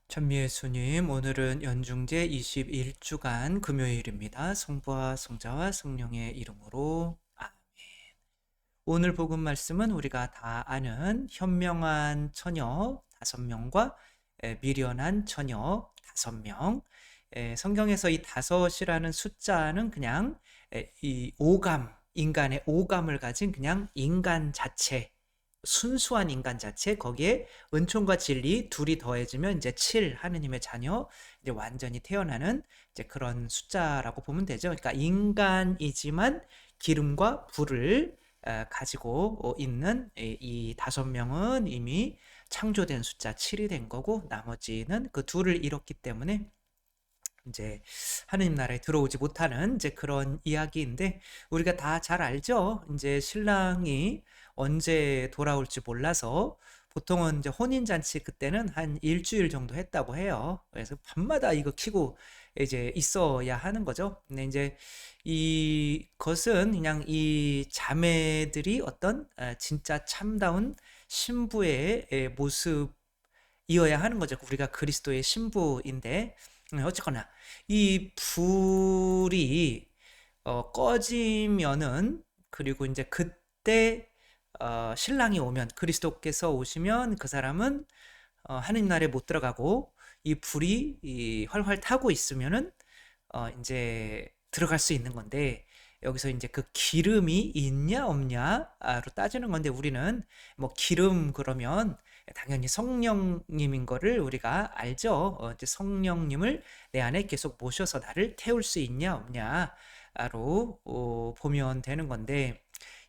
천미예수님, 오늘은 연중제 21주간 금요일입니다. 성부와 성자와 성령의 이름으로 아멘. 오늘 복음 말씀은 우리가 다 아는 현명한 처녀 5명과 미련한 처녀 5명. 성경에서 이 다섯이라는 숫자는 그냥 이 오감, 인간의 오감을 가진 그냥 인간 자체, 순수한 인간 자체, 거기에 은총과 진리 둘이 더해지면 이제 7, 하느님의 자녀, 이제 완전히 태어나는 이제 그런 숫자라고 보면 되죠. 그러니까 인간이지만 기름과 불을 가지고 있는 이 5명은 이미 창조된 숫자 7이 된 거고, 나머지는 그 둘을 잃었기 때문에 이제 하느님 나라에 들어오지 못하는 이제 그런 이야기인데, 우리가 다 잘 알죠. 이제 신랑이 언제 돌아올지 몰라서 보통은 이제 혼인잔치 그때는 한 일주일 정도 했다고 해요. 그래서 밤마다 이거 키고 이제 있어야 하는 거죠. 근데 이제 이것은 그냥 이 자매들이 어떤 진짜 참다운 신부의 모습이어야 하는 거죠. 우리가 그리스도의 신부인데, 어쨌거나 이 불이 꺼지면은, 그리고 이제 그때 신랑이 오면, 그리스도께서 오시면 그 사람은 하느님 나라에 못 들어가고, 이 불이 활활 타고 있으면은 이제 들어갈 수 있는 건데, 여기서 이제 그 기름이 있냐 없냐로 따지는 건데, 우리는 뭐 기름 그러면 당연히 성령님인 거를 우리가 알죠. 이제 성령님을 내 안에 계속 모셔서 나를 태울 수 있냐 없냐로 보면 되는 건데,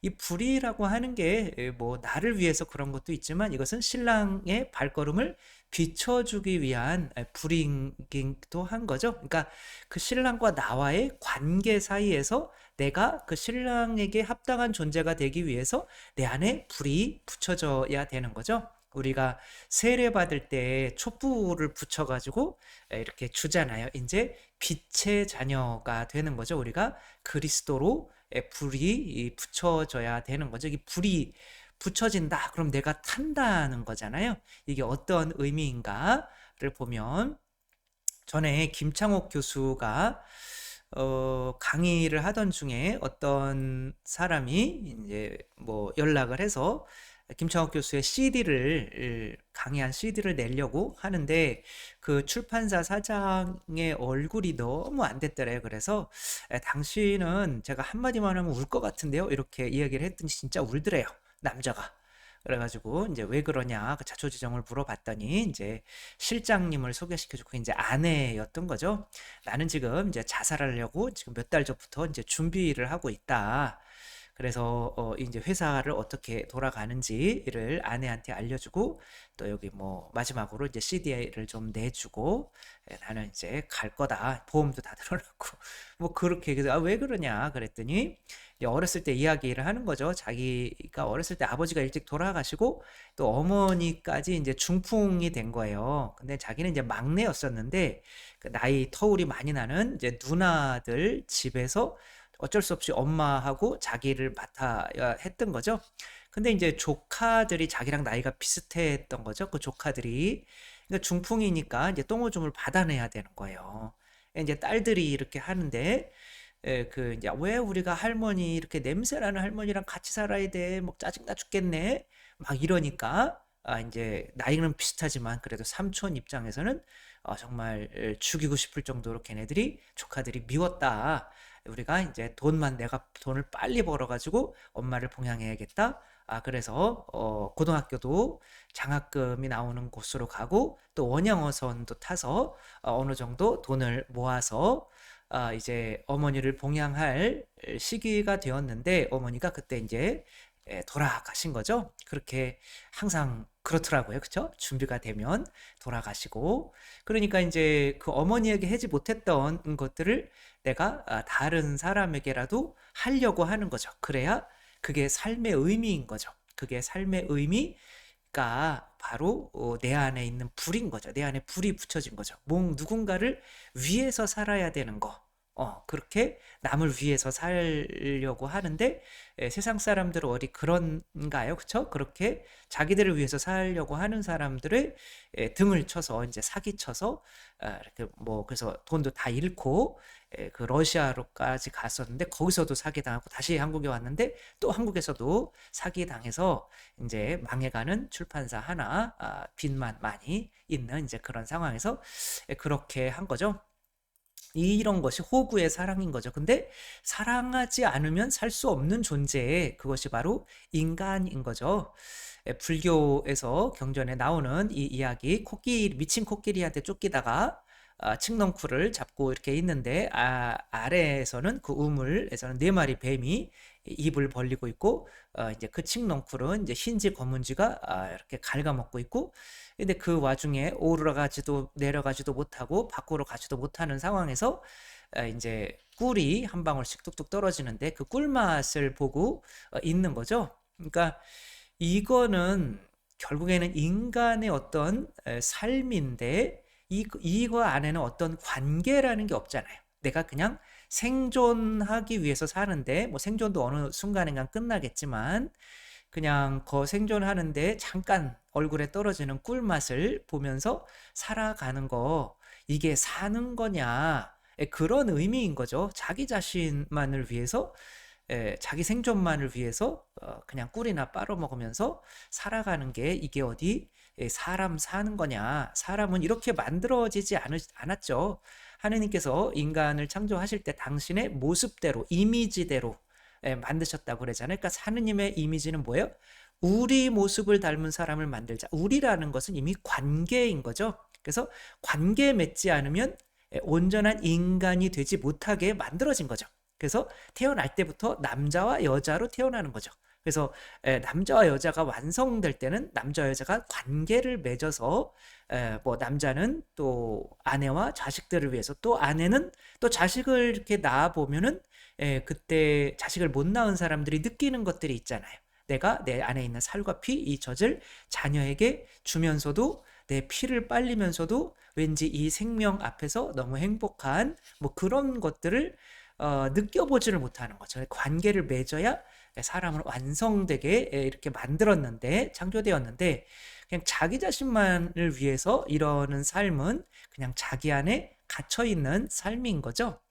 이 불이라고 하는 게 뭐 나를 위해서 그런 것도 있지만, 이것은 신랑의 발걸음을 비춰주기 위한 불이기도 한 거죠. 그러니까 그 신랑과 나와의 관계 사이에서 내가 그 신랑에게 합당한 존재가 되기 위해서 내 안에 불이 붙여져야 되는 거죠. 우리가 세례 받을 때 촛불을 붙여가지고 이렇게 주잖아요. 이제 빛의 자녀가 되는 거죠. 우리가 그리스도로 불이 붙여져야 되는 거죠. 이 불이 붙여진다, 그럼 내가 탄다는 거잖아요. 이게 어떤 의미인가를 보면, 전에 김창옥 교수가 강의를 하던 중에 어떤 사람이 이제 뭐 연락을 해서 김창옥 교수의 CD를, 강의한 CD를 내려고 하는데, 그 출판사 사장의 얼굴이 너무 안 됐더래요. 그래서 당신은, 제가 한마디만 하면 울 것 같은데요, 이렇게 이야기를 했더니 진짜 울더래요, 남자가. 그래가지고 이제 왜 그러냐 그 자초지종을 물어봤더니, 이제 실장님을 소개시켜주고, 이제 아내였던 거죠. 나는 지금 이제 자살하려고 지금 몇 달 전부터 이제 준비를 하고 있다. 그래서 이제 회사를 어떻게 돌아가는지를 아내한테 알려주고, 또 여기 뭐 마지막으로 이제 CD를 좀 내주고, 나는 이제 갈 거다. 보험도 다 들어놓고 뭐 그렇게. 그래서 왜 그러냐 그랬더니, 이제 어렸을 때 이야기를 하는 거죠. 자기가 어렸을 때 아버지가 일찍 돌아가시고, 또 어머니까지 이제 중풍이 된 거예요. 근데 자기는 이제 막내였었는데, 그 나이 터울이 많이 나는 이제 누나들 집에서 어쩔 수 없이 엄마하고 자기를 맡아야 했던 거죠. 근데 이제 조카들이 자기랑 나이가 비슷했던 거죠. 그 조카들이. 그러니까 중풍이니까 이제 똥오줌을 받아내야 되는 거예요. 이제 딸들이 이렇게 하는데, 그 이제 왜 우리가 할머니, 이렇게 냄새나는 할머니랑 같이 살아야 돼? 뭐 짜증나 죽겠네. 막 이러니까, 이제 나이는 비슷하지만 그래도 삼촌 입장에서는 정말 죽이고 싶을 정도로 걔네들이, 조카들이 미웠다. 우리가 이제 내가 돈을 빨리 벌어가지고 엄마를 봉양해야겠다. 그래서 고등학교도 장학금이 나오는 곳으로 가고, 또 원양어선도 타서 어느 정도 돈을 모아서 이제 어머니를 봉양할 시기가 되었는데, 어머니가 그때 이제 돌아가신 거죠. 그렇게 항상 그렇더라고요. 그쵸? 준비가 되면 돌아가시고. 그러니까 이제 그 어머니에게 하지 못했던 것들을 내가 다른 사람에게라도 하려고 하는 거죠. 그래야 그게 삶의 의미인 거죠. 그게 삶의 의미가 바로 내 안에 있는 불인 거죠. 내 안에 불이 붙여진 거죠. 누군가를 위해서 살아야 되는 거. 그렇게 남을 위해서 살려고 하는데 세상 사람들은 어디 그런가요? 그쵸? 그렇게 자기들을 위해서 살려고 하는 사람들의 등을 쳐서 이제 사기쳐서 이렇게 뭐 그래서 돈도 다 잃고 그 러시아로까지 갔었는데 거기서도 사기당하고 다시 한국에 왔는데 또 한국에서도 사기당해서 이제 망해가는 출판사 하나, 빚만 많이 있는 이제 그런 상황에서 그렇게 한 거죠. 이런 것이 호구의 사랑인 거죠. 근데 사랑하지 않으면 살 수 없는 존재, 그것이 바로 인간인 거죠. 불교에서 경전에 나오는 이 이야기, 미친 코끼리한테 쫓기다가 칡넝쿨을 잡고 이렇게 있는데 아래에서는 그 우물에서는 네 마리 뱀이 입을 벌리고 있고 이제 그 칡넝쿨은 이제 흰지 검은지가 이렇게 갉아먹고 있고 근데 그 와중에 오르가지도 내려가지도 못하고 밖으로 가지도 못하는 상황에서 이제 꿀이 한 방울씩 뚝뚝 떨어지는데 그 꿀맛을 보고 있는 거죠. 그러니까 이거는 결국에는 인간의 어떤 삶인데 이거 안에는 어떤 관계라는 게 없잖아요. 내가 그냥 생존하기 위해서 사는데 뭐 생존도 어느 순간인가 끝나겠지만 그냥 생존하는데 잠깐 얼굴에 떨어지는 꿀맛을 보면서 살아가는 거 이게 사는 거냐 그런 의미인 거죠. 자기 자신만을 위해서 자기 생존만을 위해서 그냥 꿀이나 빨아먹으면서 살아가는 게 이게 어디 사람 사는 거냐. 사람은 이렇게 만들어지지 않았죠. 하느님께서 인간을 창조하실 때 당신의 모습대로 이미지대로 만드셨다고 그러잖아요. 그러니까 하느님의 이미지는 뭐예요? 우리 모습을 닮은 사람을 만들자. 우리라는 것은 이미 관계인 거죠. 그래서 관계 맺지 않으면 온전한 인간이 되지 못하게 만들어진 거죠. 그래서 태어날 때부터 남자와 여자로 태어나는 거죠. 그래서 남자와 여자가 완성될 때는 남자와 여자가 관계를 맺어서 뭐 남자는 또 아내와 자식들을 위해서 또 아내는 또 자식을 이렇게 낳아 보면은 그때 자식을 못 낳은 사람들이 느끼는 것들이 있잖아요. 내가 내 안에 있는 살과 피, 이 젖을 자녀에게 주면서도 내 피를 빨리면서도 왠지 이 생명 앞에서 너무 행복한 뭐 그런 것들을 느껴보지를 못하는 거죠. 관계를 맺어야 사람을 완성되게 이렇게 만들었는데 창조되었는데 그냥 자기 자신만을 위해서 이러는 삶은 그냥 자기 안에 갇혀 있는 삶인 거죠.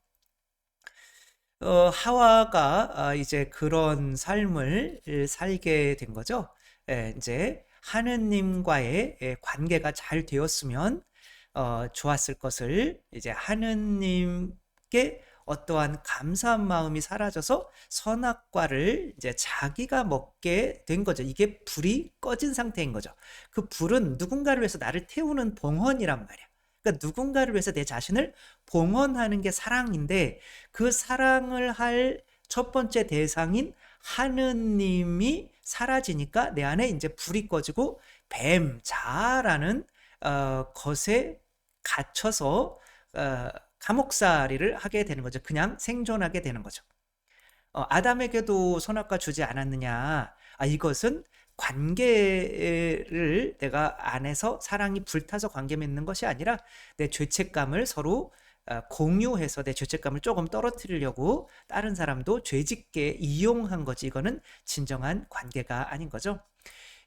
하와가 이제 그런 삶을 살게 된 거죠. 이제 하느님과의 관계가 잘 되었으면 좋았을 것을 이제 하느님께 어떠한 감사한 마음이 사라져서 선악과를 이제 자기가 먹게 된 거죠. 이게 불이 꺼진 상태인 거죠. 그 불은 누군가를 위해서 나를 태우는 봉헌이란 말이야. 그러니까 누군가를 위해서 내 자신을 봉헌하는 게 사랑인데 그 사랑을 할 첫 번째 대상인 하느님이 사라지니까 내 안에 이제 불이 꺼지고 자아라는 것에 갇혀서 감옥살이를 하게 되는 거죠. 그냥 생존하게 되는 거죠. 아담에게도 선악과 주지 않았느냐? 이것은 관계를 내가 안에서 사랑이 불타서 관계 맺는 것이 아니라 내 죄책감을 서로 공유해서 내 죄책감을 조금 떨어뜨리려고 다른 사람도 죄짓게 이용한 거지. 이거는 진정한 관계가 아닌 거죠.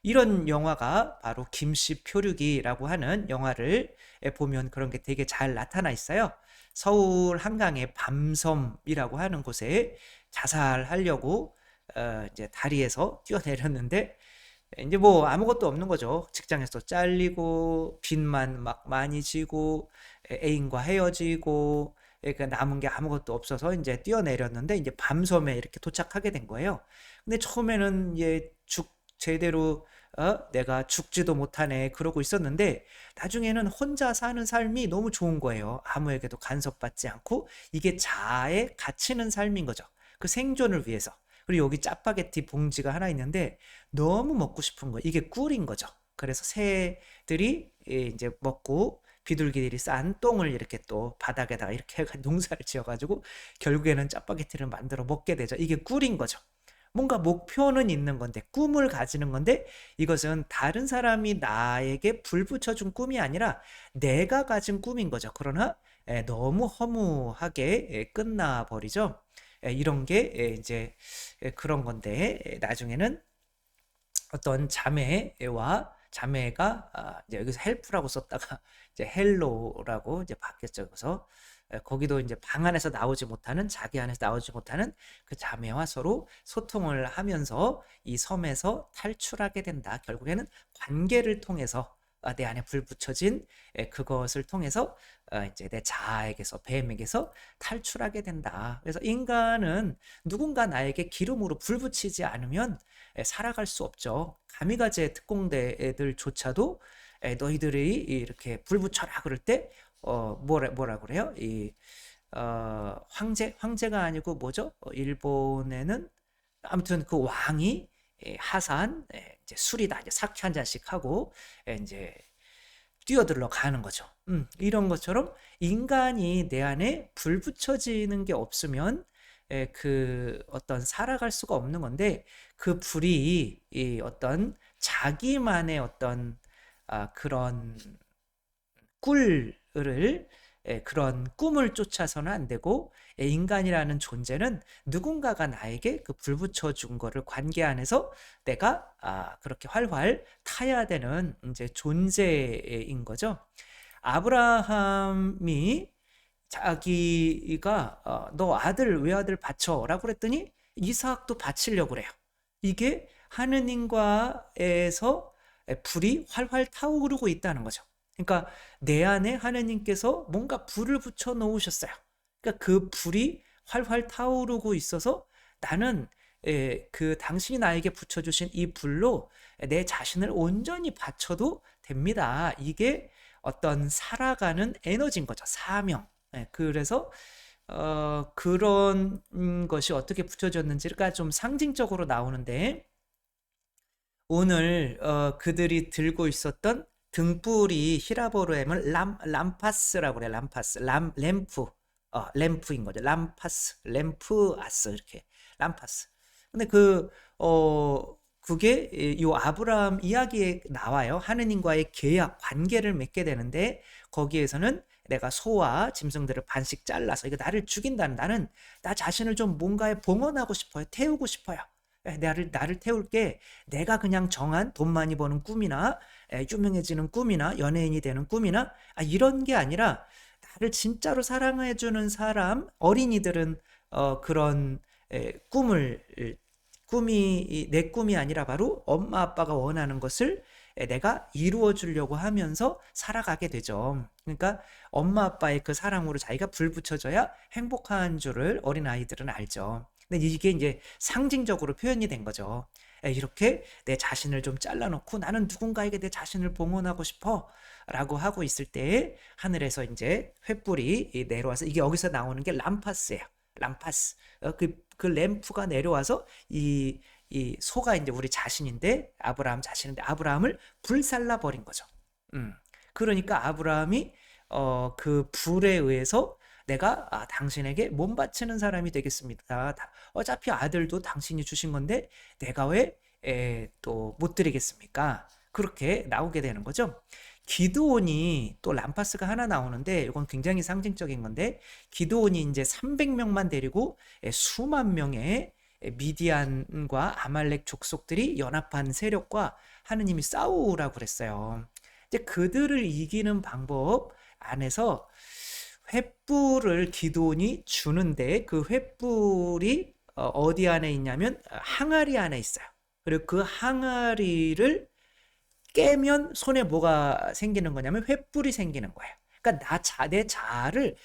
이런 영화가 바로 김씨표류기라고 하는 영화를 보면 그런 게 되게 잘 나타나 있어요. 서울 한강의 밤섬이라고 하는 곳에 자살하려고 이제 다리에서 뛰어내렸는데 이제 뭐 아무것도 없는 거죠. 직장에서 잘리고 빚만 막 많이 지고 애인과 헤어지고 그러니까 남은 게 아무것도 없어서 이제 뛰어내렸는데 이제 밤섬에 이렇게 도착하게 된 거예요. 근데 처음에는 이제 제대로 내가 죽지도 못하네 그러고 있었는데 나중에는 혼자 사는 삶이 너무 좋은 거예요. 아무에게도 간섭받지 않고 이게 자아에 갇히는 삶인 거죠. 그 생존을 위해서. 그리고 여기 짜파게티 봉지가 하나 있는데 너무 먹고 싶은 거예요. 이게 꿀인 거죠. 그래서 새들이 이제 먹고 비둘기들이 싼 똥을 이렇게 또 바닥에다가 이렇게 농사를 지어가지고 결국에는 짜파게티를 만들어 먹게 되죠. 이게 꿀인 거죠. 뭔가 목표는 있는 건데 꿈을 가지는 건데 이것은 다른 사람이 나에게 불 붙여준 꿈이 아니라 내가 가진 꿈인 거죠. 그러나 너무 허무하게 끝나버리죠. 이런 게 이제 그런 건데 나중에는 어떤 자매가 이제 여기서 헬프라고 썼다가 이제 헬로라고 이제 바뀌었죠. 그래서 거기도 이제 방 안에서 나오지 못하는 자기 안에서 나오지 못하는 그 자매와 서로 소통을 하면서 이 섬에서 탈출하게 된다. 결국에는 관계를 통해서 내 안에 불 붙여진 그것을 통해서 이제 내 자아에게서 뱀에게서 탈출하게 된다. 그래서 인간은 누군가 나에게 기름으로 불 붙이지 않으면 살아갈 수 없죠. 가미가제 특공대들조차도 너희들이 이렇게 불 붙여라 그럴 때 뭐라 그래요? 황제가 아니고 뭐죠? 일본에는 아무튼 그 왕이 하산 이제 술이다 이제 사케 한 잔씩 하고 이제 뛰어들러 가는 거죠. 이런 것처럼 인간이 내 안에 불 붙여지는 게 없으면 그 어떤 살아갈 수가 없는 건데 그 불이 이 어떤 자기만의 어떤 그런 꿀을 그런 꿈을 쫓아서는 안 되고 인간이라는 존재는 누군가가 나에게 그 불 붙여준 거를 관계 안에서 내가 그렇게 활활 타야 되는 이제 존재인 거죠. 아브라함이 자기가 너 아들 외아들 바쳐라고 그랬더니 이삭도 바치려고 그래요. 이게 하느님과에서 불이 활활 타오르고 있다는 거죠. 그러니까 내 안에 하느님께서 뭔가 불을 붙여 놓으셨어요. 그러니까 그 불이 활활 타오르고 있어서 나는 그 당신이 나에게 붙여주신 이 불로 내 자신을 온전히 바쳐도 됩니다. 이게 어떤 살아가는 에너지인 거죠. 사명. 그래서 그런 것이 어떻게 붙여졌는지가 좀 상징적으로 나오는데 오늘 그들이 들고 있었던 등불이 히라보로 하면 람파스라고 그래. 램프. 램프인 거죠. 램프아스 이렇게. 람파스. 근데 그게 이 아브라함 이야기에 나와요. 하느님과의 계약, 관계를 맺게 되는데 거기에서는 내가 소와 짐승들을 반씩 잘라서 이거 나를 죽인다는 나는 나 자신을 좀 뭔가에 봉헌하고 싶어요. 태우고 싶어요. 나를 태울 게 내가 그냥 정한 돈 많이 버는 꿈이나 유명해지는 꿈이나 연예인이 되는 꿈이나 이런 게 아니라 나를 진짜로 사랑해주는 사람 어린이들은 그런 꿈이 내 꿈이 아니라 바로 엄마 아빠가 원하는 것을 내가 이루어 주려고 하면서 살아가게 되죠. 그러니까 엄마 아빠의 그 사랑으로 자기가 불 붙여줘야 행복한 줄을 어린아이들은 알죠. 근데 이게 이제 상징적으로 표현이 된 거죠. 이렇게 내 자신을 좀 잘라놓고 나는 누군가에게 내 자신을 봉헌하고 싶어 라고 하고 있을 때 하늘에서 이제 횃불이 내려와서 이게 여기서 나오는 게 람파스예요. 람파스. 그 램프가 내려와서 이 소가 이제 우리 자신인데 아브라함 자신인데 아브라함을 불살라 버린 거죠. 그러니까 아브라함이 그 불에 의해서 내가 당신에게 몸 바치는 사람이 되겠습니다. 어차피 아들도 당신이 주신 건데 내가 왜 또 못 드리겠습니까? 그렇게 나오게 되는 거죠. 기드온이 또 람파스가 하나 나오는데 이건 굉장히 상징적인 건데 기드온이 이제 300명만 데리고 수만 명의 미디안과 아말렉 족속들이 연합한 세력과 하느님이 싸우라고 그랬어요. 이제 그들을 이기는 방법 안에서 횃불을 기드온이 주는데 그 횃불이 어디 안에 있냐면 항아리 안에 있어요. 그리고 그 항아리를 깨면 손에 뭐가 생기는 거냐면 횃불이 생기는 거예요. 그러니까 내 자아를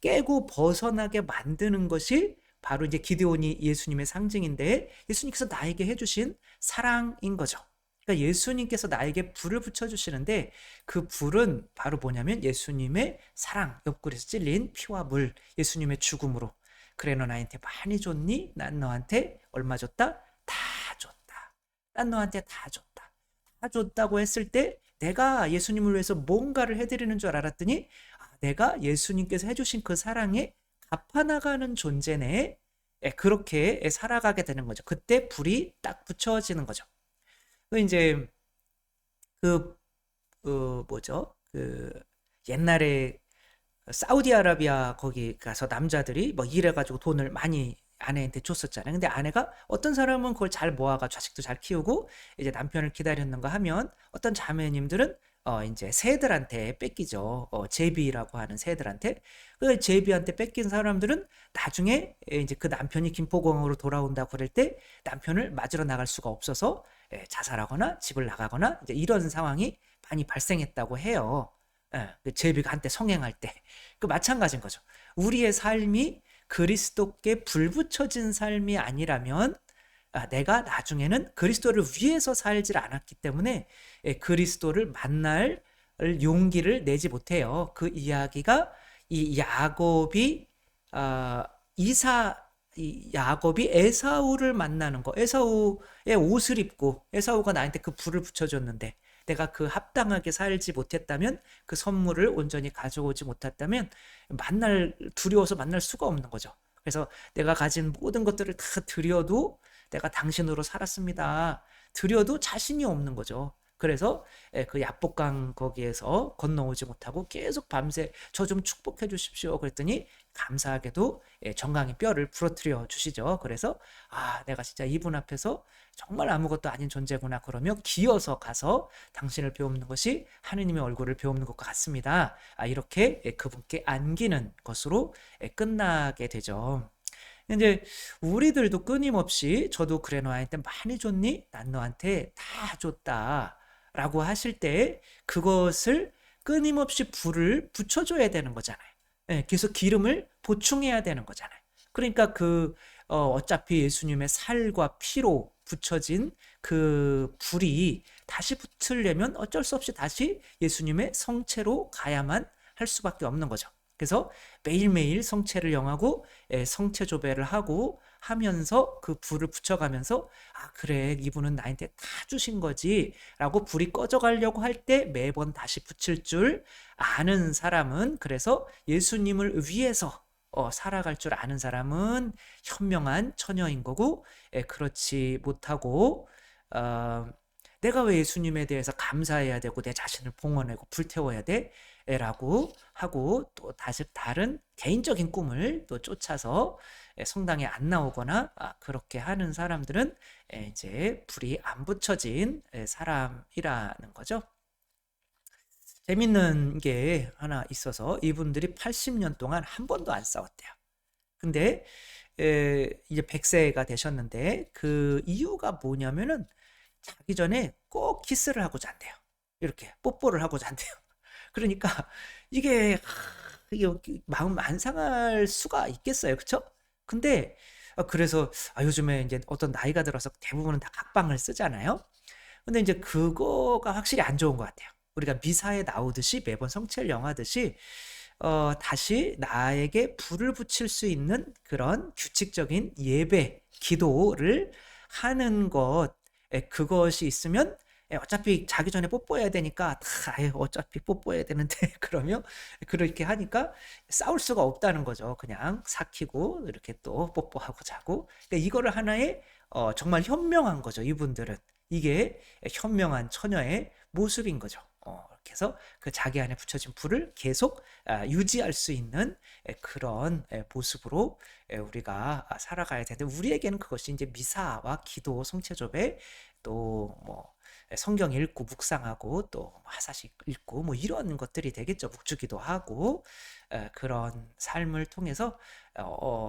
깨고 벗어나게 만드는 것이 바로 이제 기드온이 예수님의 상징인데 예수님께서 나에게 해주신 사랑인 거죠. 그러니까 예수님께서 나에게 불을 붙여주시는데 그 불은 바로 뭐냐면 예수님의 사랑, 옆구리에서 찔린 피와 물, 예수님의 죽음으로. 그래 너 나한테 많이 줬니? 난 너한테 얼마 줬다? 다 줬다. 난 너한테 다 줬다. 다 줬다고 했을 때 내가 예수님을 위해서 뭔가를 해드리는 줄 알았더니 내가 예수님께서 해주신 그 사랑에 갚아나가는 존재네. 그렇게 살아가게 되는 거죠. 그때 불이 딱 붙여지는 거죠. 이제 그 뭐죠? 그 옛날에 사우디아라비아 거기 가서 남자들이 뭐 일해가지고 돈을 많이 아내한테 줬었잖아요. 근데 아내가 어떤 사람은 그걸 잘 모아가 자식도 잘 키우고 이제 남편을 기다렸는가 하면 어떤 자매님들은 이제 새들한테 뺏기죠. 제비라고 하는 새들한테. 그 제비한테 뺏긴 사람들은 나중에 이제 그 남편이 김포공항으로 돌아온다고 그럴 때 남편을 맞으러 나갈 수가 없어서 자살하거나 집을 나가거나 이제 이런 상황이 많이 발생했다고 해요. 그 제비가 한때 성행할 때. 그 마찬가지인 거죠. 우리의 삶이 그리스도께 불붙여진 삶이 아니라면 내가 나중에는 그리스도를 위해서 살질 않았기 때문에 그리스도를 만날 용기를 내지 못해요. 그 이야기가 이 야곱이 아, 이사 이 야곱이 에사우를 만나는 거. 에사우의 옷을 입고 에사우가 나한테 그 불을 붙여줬는데 내가 그 합당하게 살지 못했다면 그 선물을 온전히 가져오지 못했다면 두려워서 만날 수가 없는 거죠. 그래서 내가 가진 모든 것들을 다 드려도 내가 당신으로 살았습니다. 드려도 자신이 없는 거죠. 그래서 그 야복강 거기에서 건너오지 못하고 계속 밤새 저 좀 축복해 주십시오. 그랬더니 감사하게도 정강이 뼈를 부러뜨려 주시죠. 그래서 내가 진짜 이분 앞에서 정말 아무것도 아닌 존재구나 그러며 기어서 가서 당신을 배우는 것이 하느님의 얼굴을 배우는 것과 같습니다. 이렇게 그분께 안기는 것으로 끝나게 되죠. 이제 우리들도 끊임없이 저도 그래 너한테 많이 줬니? 난 너한테 다 줬다 라고 하실 때 그것을 끊임없이 불을 붙여줘야 되는 거잖아요. 계속 기름을 보충해야 되는 거잖아요. 그러니까 어차피 예수님의 살과 피로 붙여진 그 불이 다시 붙으려면 어쩔 수 없이 다시 예수님의 성체로 가야만 할 수밖에 없는 거죠. 그래서 매일매일 성체를 영하고 성체 조배를 하고 하면서 그 불을 붙여가면서 그래 이분은 나한테 다 주신 거지 라고 불이 꺼져가려고 할 때 매번 다시 붙일 줄 아는 사람은 그래서 예수님을 위해서 살아갈 줄 아는 사람은 현명한 처녀인 거고 그렇지 못하고 내가 왜 예수님에 대해서 감사해야 되고 내 자신을 봉헌하고 불태워야 돼? 라고 하고 또 다시 다른 개인적인 꿈을 또 쫓아서 성당에 안 나오거나 그렇게 하는 사람들은 이제 불이 안 붙여진 사람이라는 거죠. 재밌는 게 하나 있어서 이분들이 80년 동안 한 번도 안 싸웠대요. 근데 이제 100세가 되셨는데 그 이유가 뭐냐면은 자기 전에 꼭 키스를 하고 잔대요. 이렇게 뽀뽀를 하고 잔대요. 그러니까 이게 마음 안 상할 수가 있겠어요. 그쵸? 근데 그래서 요즘에 이제 어떤 나이가 들어서 대부분은 다 각방을 쓰잖아요. 근데 이제 그거가 확실히 안 좋은 것 같아요. 우리가 미사에 나오듯이 매번 성체를 영하듯이 다시 나에게 불을 붙일 수 있는 그런 규칙적인 예배, 기도를 하는 것, 그것이 있으면 어차피 자기 전에 뽀뽀해야 되니까 어차피 뽀뽀해야 되는데 그러면 그렇게 하니까 싸울 수가 없다는 거죠. 그냥 삭히고 이렇게 또 뽀뽀하고 자고 그러니까 이거를 하나의 정말 현명한 거죠. 이분들은 이게 현명한 처녀의 모습인 거죠. 이렇게 해서 그 자기 안에 붙여진 불을 계속 유지할 수 있는 그런 모습으로 우리가 살아가야 되는데 우리에게는 그것이 이제 미사와 기도, 성체조배 또 뭐 성경 읽고 묵상하고 또 화사시 읽고 뭐 이런 것들이 되겠죠. 묵주기도 하고 그런 삶을 통해서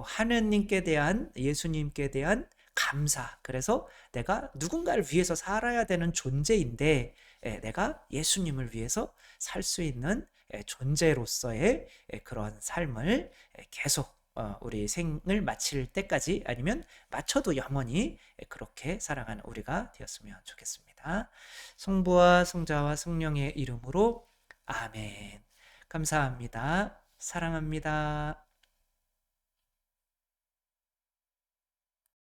하느님께 대한 예수님께 대한 감사. 그래서 내가 누군가를 위해서 살아야 되는 존재인데 내가 예수님을 위해서 살 수 있는 존재로서의 그런 삶을 계속 우리 생을 마칠 때까지 아니면 마쳐도 영원히 그렇게 살아가는 우리가 되었으면 좋겠습니다. 성부와 성자와 성령의 이름으로 아멘. 감사합니다. 사랑합니다.